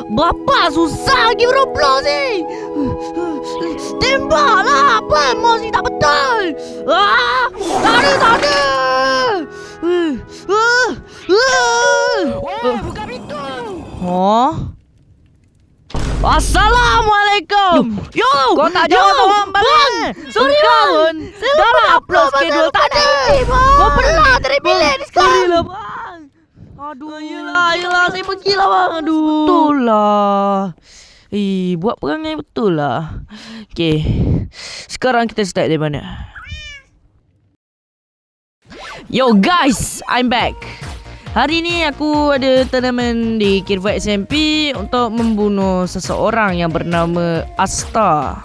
Bapak susah lagi Roblox ni. Tembaklah, apa emosi tak betul. Tak ada. Wah, buka pintu. Assalamualaikum. Yo, Kau tak jawab orang bang. Sorry bang. Dah lah upload schedule tadi. Kau pernah dari bilik ni sekarang. Sorry lah bang. Aduh. Yelah, saya pergilah bang. Aduh. Betul lah. Buat perangai betul lah. Okay. Sekarang kita start dari mana? Yo guys, I'm back. Hari ni aku ada turnamen di Kirvat SMP untuk membunuh seseorang yang bernama Asta.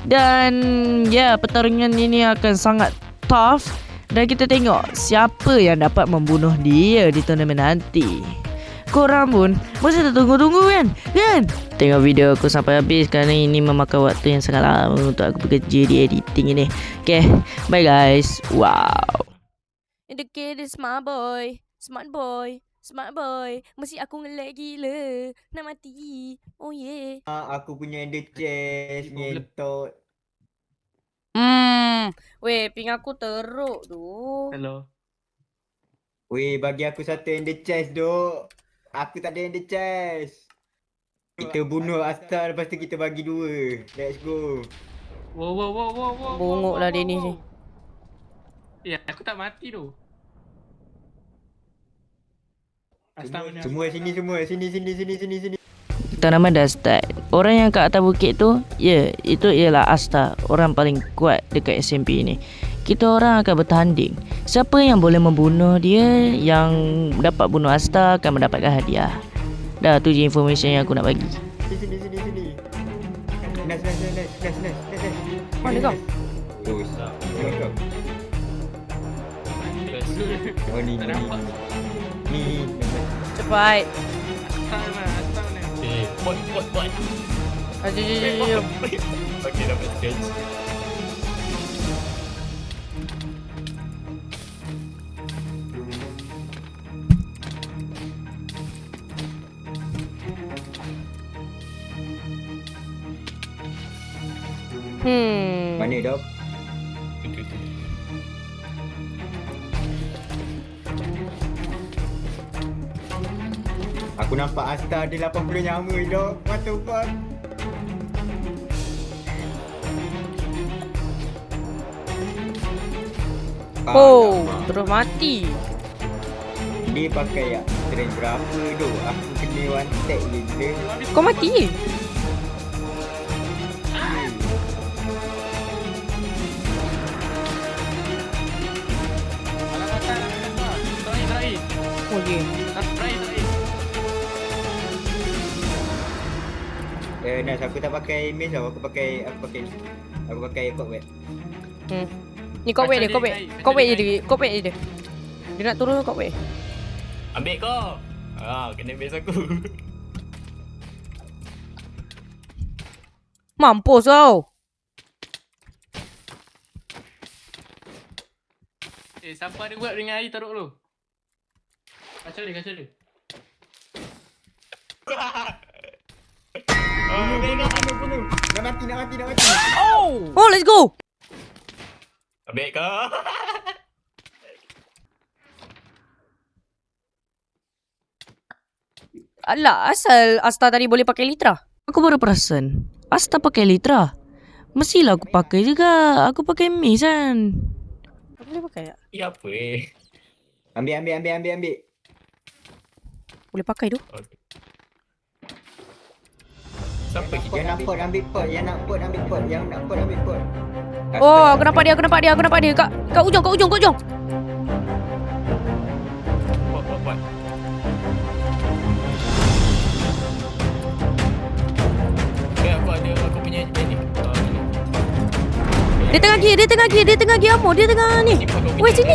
Dan ya, pertarungan ini akan sangat tough. Dan kita tengok siapa yang dapat membunuh dia di turnamen nanti. Korang pun mesti tertunggu-tunggu kan? Tengok video aku sampai habis kerana ini memakan waktu yang sangat lama untuk aku bekerja di editing ini. Okay, bye guys. Wow. The kid is my boy. Smart boy. Mesti aku ngelag gila. Nak mati. Oh yeah. Aku punya ender chest ngentot. Weh, ping aku teruk tu. Hello. Weh, bagi aku satu ender chest duk. Aku tak ada ender chest. Kita bunuh Asta, lepas tu kita bagi dua. Let's go. Wow. Bongok lah dia ni. Ya, aku tak mati tu. Semua sini. Tanaman dah start. Orang yang kat atas bukit tu, itu ialah Asta, orang paling kuat dekat SMP ni. Kita orang akan bertanding. Siapa yang boleh membunuh dia, yang dapat bunuh Asta akan mendapatkan hadiah. Dah, tu je information yang aku nak bagi. Sini. Nice. Mana kau? Terus. Tengok kau. Oh ni. Ni. Cepat. Asal ni. Pot. Jom. Okay, dapat sketch. Mana dok? Aku nampak Asta ada 80 nyawa dok. What the fuck? Terus mati. Dia pakai strength berapa dok? Aku kena one tag je dia. Kau mati je? Terakhir. Oh je. Terakhir. Nas, aku tak pakai mace tau. Aku pakai cobweb. Ni kau wait je dia. Dia nak turun kau wait. Ambil kau. Kena base aku. Mampus kau. Siapa ada buat dengan air taruh dulu. Kacau dia. Bunuh. Nak mati. Oh, let's go. Ambil kau. Alah, asal Asta tadi boleh pakai litra? Aku baru perasan. Asta pakai litra. Mestilah aku pakai juga. Aku pakai mace kan. Aku boleh pakai tak? Ya apa Ambil. Boleh pakai tu. Okay. Siapa kita? Yang nak pot ambil pot. Yang nak pot ambil pot. Oh, aku nampak dia. Kat ujung. Pot. Aku punya ini. Dia tengah gear ammo. Dia tengah ni. Weh, sini.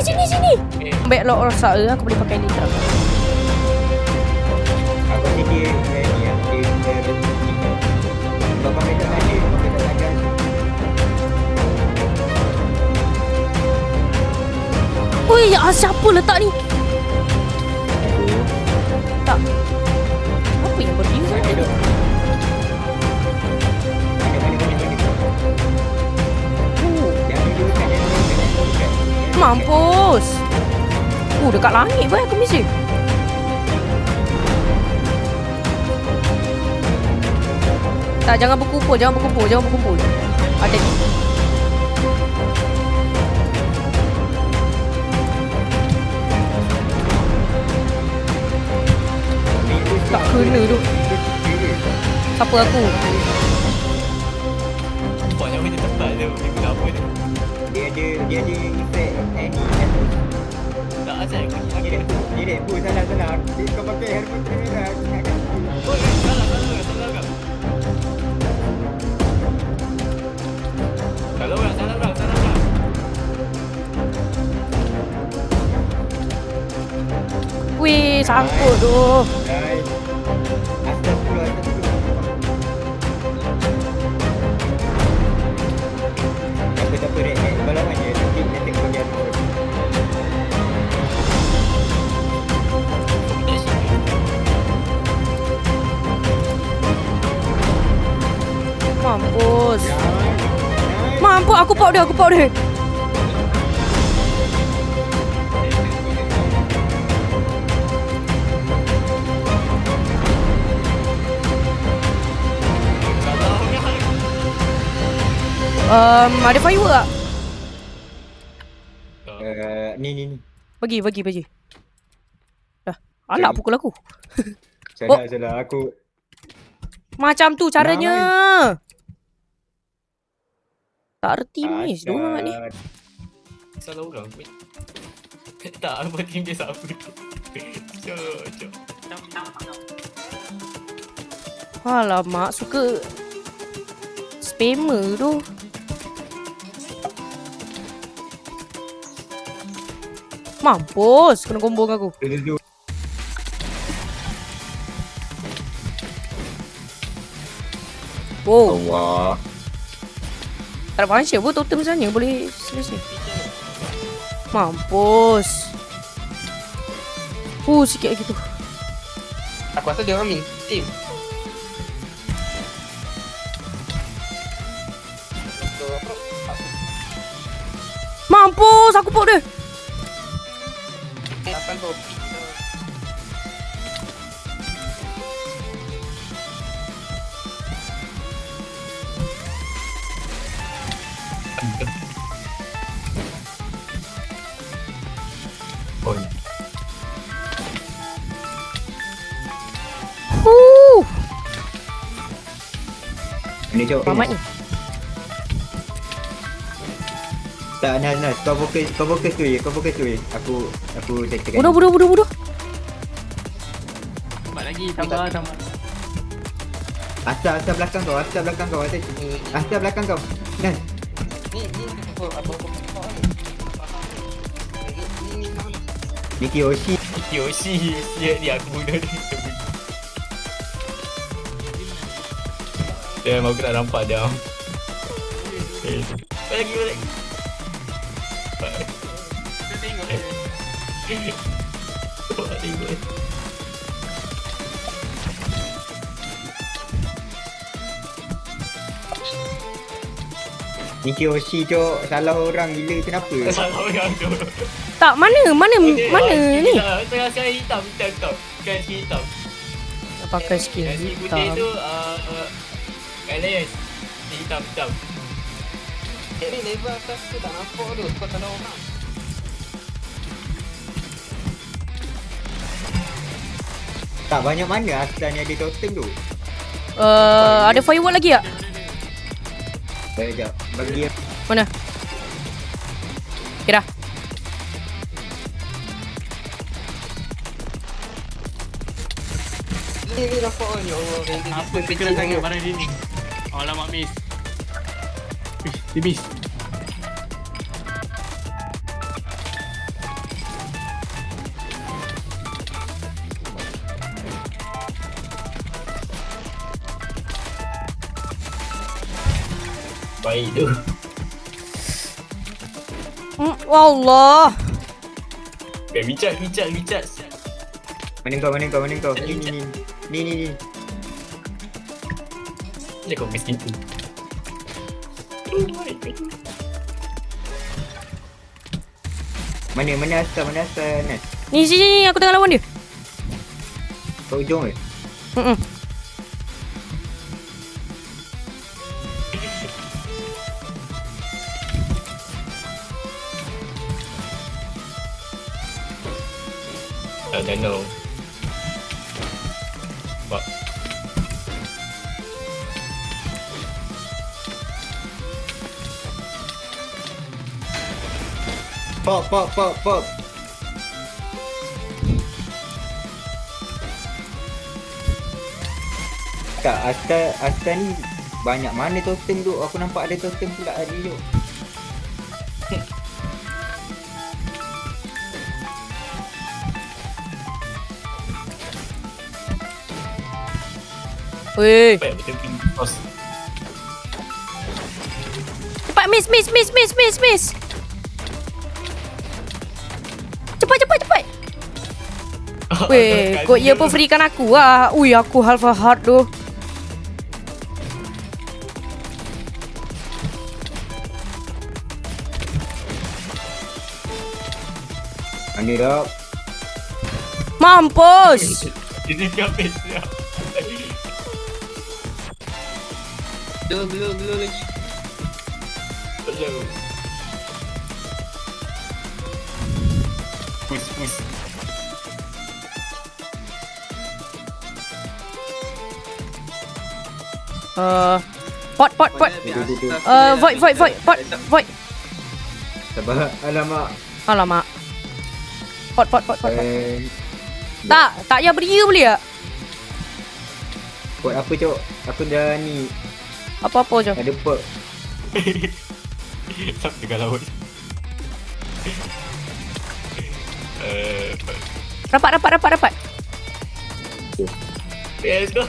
Ambil lock rosak ke, aku boleh pakai litra. Aku ni dia kau pakai tak ada. Weh, siapa letak ni? Tak. Mampus. Dekat langit boy aku misi. Tak, jangan berkumpul. Ada. Tak kena tu. Siapa aku? Nampaknya macam tempat tu. Dia guna apa tu? Dia ada effect any. Tak asal aku Dia Red Bull salah. Kau pakai Harry Potter merah. Aku ingatkan. Oh, salah kau. Salah orang. Wih, sangkut tu. Guys. Asal 10. Tak apa Red. Balapan je. Nanti nanti kau pergi aku. Mampus. Mampus, aku pop dia. Ada firework tak? Ni. Bagi. Dah. Alak pukul aku. Salah aku. Macam tu caranya. Tak erti miss. Dua orang ni. Salah orang pun. Tak, apa tim dia siapa tu? Cok. Alamak, suka spammer tu. Mampus, kena combo dengan aku. Wow, Allah. tak ada function pun totem sebenarnya boleh selesai. Mampus. Sikit lagi tu. Aku rasa dia orang team. Mampus, aku pop dia. Akan tu. Ni jauh. Mamat ni. Tak, Nas. Kau fokus tu je. Aku settlekan. Bodoh. Cepat lagi, tambah. Asal belakang kau. Asal belakang kau. Nas. Ni apa? Ni Kiyoshi. Dia aku bunuh dia. Dia memang aku nak nampak dia. Balik lagi. Kita tengok. Ni Kiyoshi cok. Salah orang gila. Kenapa? Salah orang tu. Tak, mana ni? Tengah sekarang hitam. Kan skin hitam. Nak pakai skin Kan skin putih hitam. tu Alliance. Hitam. Ni level atas tu tak nampak tu. Kau tak tahu orang. Tak banyak mana asal ni ada totem tu. Ada firework lagi tak? Baik jap. Bagi Mana? Kira. Ni nampak ni. Allah. Apa kena sangat barang dia ni? Alamak miss. Dia miss. Baik tu. Allah. Bicat. Mana kau? Ni. Dia kau miskin tu. Oh my god. Mana Asta Nas? Ni sini aku tengah lawan dia. Kau ujung ke? Hmm. I don't know. What? Pop. Tak, Asta ni banyak mana totem duk. Aku nampak ada totem pula hari duk. Weh. Baik betul tinggi kos. Cepat miss. Cepat. Weh, kau ia pun freekan aku lah. Ui, aku halfa hard tu. Mana dok? Mampus. Ini habis ya. Belum lagi. Jauh. Push. Pot. Void. Sabar. Alamak. Pot. Eh, Tak payah beria boleh tak? Pot apa cok? Aku dah ni Apa-apa je. ada pot. Siapa tengah lawan? Rapat. Let's go.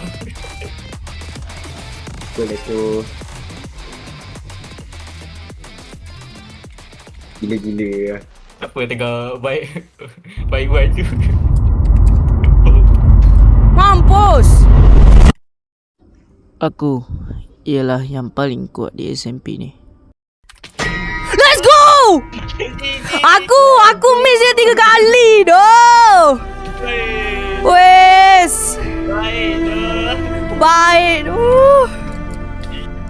Boleh tu. Gila-gila lah. Apa tengah baik buat tu. Mampus. Aku ialah yang paling kuat di SMP ni. Let's go! Aku miss dia 3 kali doh. Wes. Baik.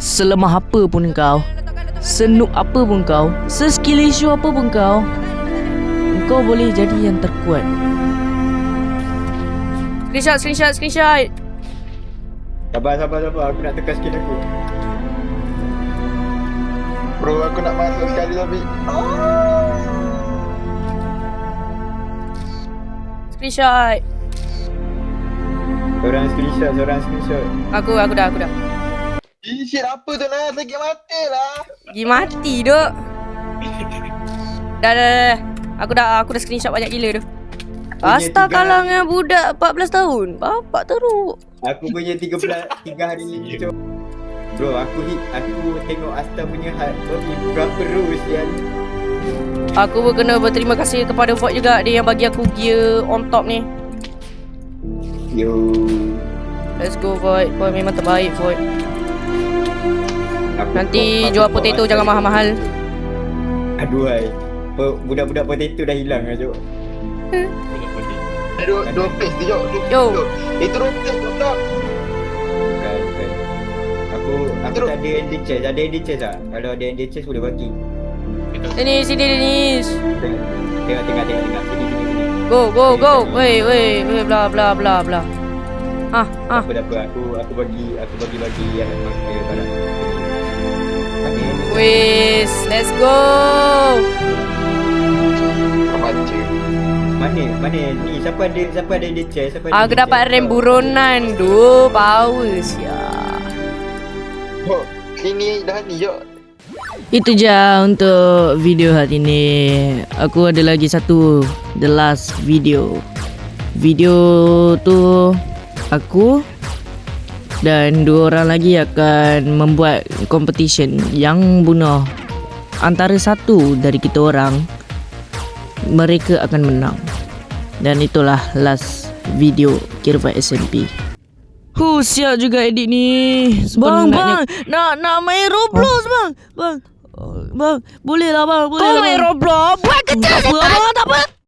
Selemah apa pun kau, senuk apa pun kau, seskill issue apa pun kau boleh jadi yang terkuat. Screenshot. Sabar. Aku nak tekan skin aku. Bro, aku nak masuk sekali tapi. Screenshot. Seorang screenshot. Aku dah. Shit, apa tu Nas? Lagi mati lah. Pergi mati duk. Dah. Aku dah screenshot banyak gila tu. Asta kalah dengan budak 14 tahun. Bapak teruk. Aku punya 3 hari ni cok. Bro, aku tengok Asta punya hard berapa rows yang Aku pun kena berterima kasih kepada Void juga. Dia yang bagi aku gear on top ni. yo. Let's go Void. Void memang terbaik Void. Aku Nanti aku jual kau potato Asta jangan ni. mahal-mahal. Aduhai. Budak-budak potato dah hilang lah cok. Dua place tu jom. Yo. Itu dua place tu tak. Bukan. Aku tak ada ending chest. Ada ending chest tak? Kalau ada ending chest boleh bagi. Sini Dennis. Tengok. Sini. Go. Weh, bla. Ah. Apa aku bagi yang barang. Wes, let's go. Baca. Mana ni siapa ada ending chest? Aku dapat rem buronan tu, power sia. Oh, sini dah ni jom. Itu je untuk video hari ini. Aku ada lagi satu, the last video. Video tu aku dan 2 orang lagi akan membuat competition yang bunuh antara satu dari kita orang, mereka akan menang. Dan itulah last video Kirvat SMP. Siap juga edit ni. Bang, nak main Roblox bang. Bang, boleh lah bang. Boleh Kau lah, main bang. Roblox. Buat kerja Tak apa, setan. abang, tak apa.